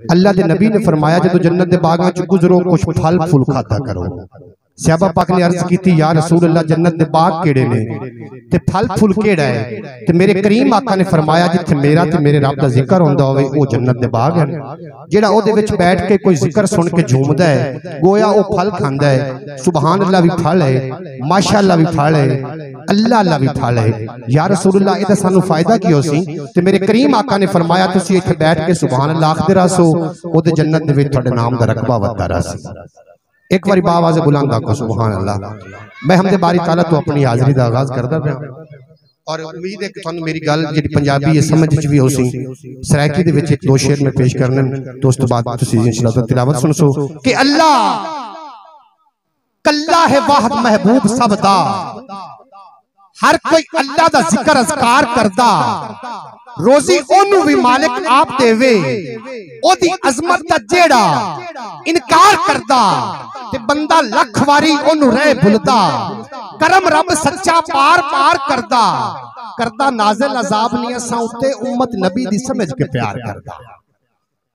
अल्लाह के नबी ने फरमाया जो जन्नत के बागां च गुजरो कुछ फल फूल खाता करो। सहाबा पाक ने अर्ज की या रसूल अल्लाह जन्नत के बाग केड़े ने ते फल फूल केड़ा है? ते मेरे करीम आका ने फरमाया जिथे मेरा ते मेरे रब दा जिक्र होंदा होवे वो जन्नत दे बाग है। जेड़ा ओदे विच बैठ के कोई जिक्र सुन के झूमदा है गोया वो फल खांदा है। सुभान अल्लाह भी फल है, माशाअल्लाह भी फल है, अल्लाह अल्लाह भी फल है। या रसूल अल्लाह इहदा सानू फायदा की हो सी? ते मेरे करीम आका ने फरमाया तुसी इत्थे बैठ के सुभान अल्लाह आखदे रहो ओदे जन्नत दे विच तुहाडे नाम दा रकबा वधदा रहे। एक बारी बावाज़ बुलंद आखो सुभान अल्लाह। मैं हमदे बारी ताला तो अपनी हाज़री दा आगाज़ करदा पिया और उम्मीद है कि तुहानू मेरी गल जिहड़ी पंजाबी है समझ च भी हो सी। सराइकी दे विच एक दो शेर में पेश करने तो उस तो बाद तुसीं इंशाअल्लाह तिलावत सुनसो कि अल्लाह कल्ला है वाहद महबूब सब दा, हर कोई अल्लाह दा जिक्र अज़कार करदा, रोजी ओनू भी मालिक आप देवे, ओदी अजमत दा जेड़ा इनकार करदा ते बंदा लख वारी ओनू रह भुलदा। करम रब सच्चा पार पार करदा, करदा नाज़िल अज़ाब नहीं असां उत्ते उम्मत नबी दी समझ के प्यार करदा।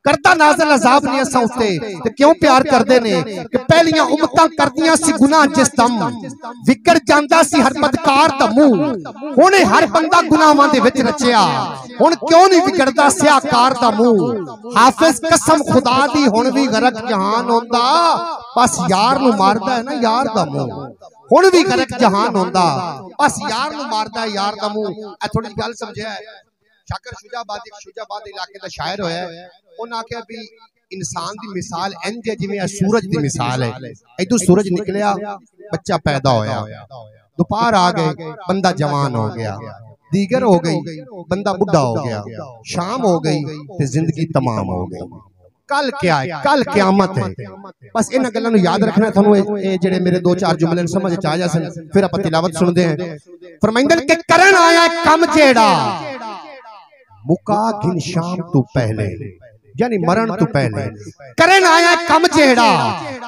करदा नाज़िल अज़ाब नहीं असां उत्ते ते क्यों प्यार करदे ने कि पहलियां उम्मतां करदियां सी गुनाह जिस दम विकड़ जांदा सी हर बदकार दा मुंह। हुणे हर बंदा गुनाहां दे विच रचिया, हुण क्यों नहीं विगड़दा सियाकार दा मुंह। हाफिज कसम खुदा दी हुण भी गरक जहान होंदा, बस यार नू मारदा है ना यार दा मुंह। हुण भी गरक जहान होंदा, बस यार नू मारदा है यार दा मुंह। ए थोड़ी गल समझिया है। शाकर शुजाबाद इलाके दा शायर होया है, उन्हें आख्या भी इंसान की मिसाल इंज है जिवें सूरज की मिसाल है। इदू सूरज निकलिया बच्चा पैदा होया, दोपहर आ गए बंदा जवान हो गया, दीगर हो गई बंदा बुढ़ा हो गया, शाम हो गई ते जिंदगी तमाम हो गई। कल क्या है? कल क़यामत है। बस इन गल्लां नूं याद रखना। थानू ये जेड़े मेरे दो चार जुमले समझ आ जासन फिर आपां तिलावत सुनदे हैं। फरमाइंदे के करन आया कम जेड़ा मुका घिन शाम तू पहले, यानी मरण तू पहले। करन आया कम जेड़ा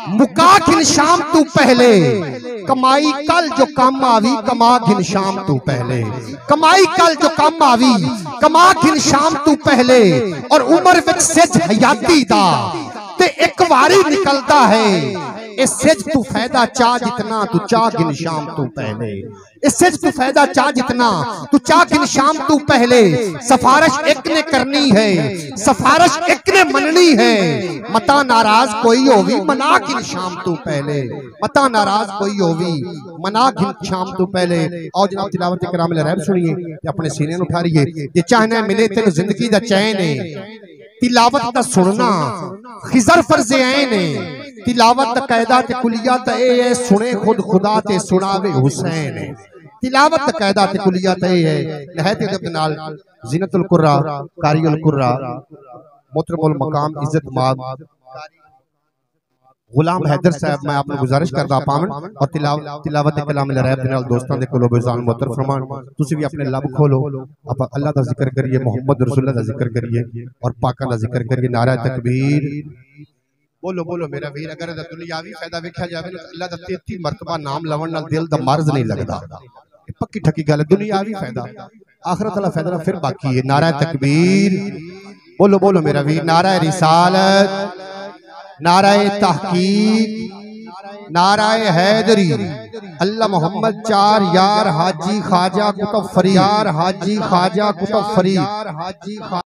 मुका घिन शाम तू पहले, कमाई कल जो कम आवी कमा घिन शाम तू पहले। कमाई कल जो कम आवी कमा घिन शाम तू पहले, और उम्र विच सिज हयाती दा ते एक वारी निकलता है। इस सिज तू फायदा चाह जितना तू चाह घिन शाम तू पहले। इस सिज तू फायदा चाह जितना तू चाह घिन शाम तू पहले। सफारिश एक ने करनी है, सफारिश एक ने मननी है, मता नाराज कोई होवी मना घिन शाम तू पहले। मता नाराज कोई होवी मना घिन शाम तू पहले। और जनाब तिलावत कराम रहब सुनिए अपने सीने उठा रहिए। जे चाहना मिले तेन जिंदगी दा चैन है, तिलावत दा सुनना खिजर फर्ज ऐन है। तिलावत कायदा ते कुलियत ए सुने खुद खुदा ते सुनावे हुसैन है। तिलावत कायदा ते कुलियत ए है। नहायत अदब नाल ज़ीनतुल कुर्रा कारियुल कुर्रा मोहतरमुल मकाम इज्जत माब गुलाम हैदर साहब मैं आपको गुजारिश करदा पावन और तिलावत कलाम रहब दे नाल दोस्तां दे कोलो बेजान मोहतर फरमान। तुसी भी अपने लब खोलो, आप अल्लाह दा जिक्र करिए, मोहम्मद रसूलुल्लाह दा जिक्र करिए और पाका दा जिक्र करिए। नारा तकबीर बोलो बोलो मेरा वीर। अगर दुनियावी फायदा वेख्या जावे तो अल्लाह दा 33 मरतबा नाम लवन नाल दिल दा मर्ज नहीं लगदा। पक्की ठकी गल है। दुनियावी फायदा आखिरत वाला फायदा फिर बाकी है। नारा तकबीर बोलो बोलो मेरा वीर। नारा रिसालत, नाराए तहकीक, नाराए हैदरी, अल्लाह मोहम्मद चार यार हाजी ख्वाजा कुतुब फरीद, यार हाजी ख्वाजा कुतुब फरीद।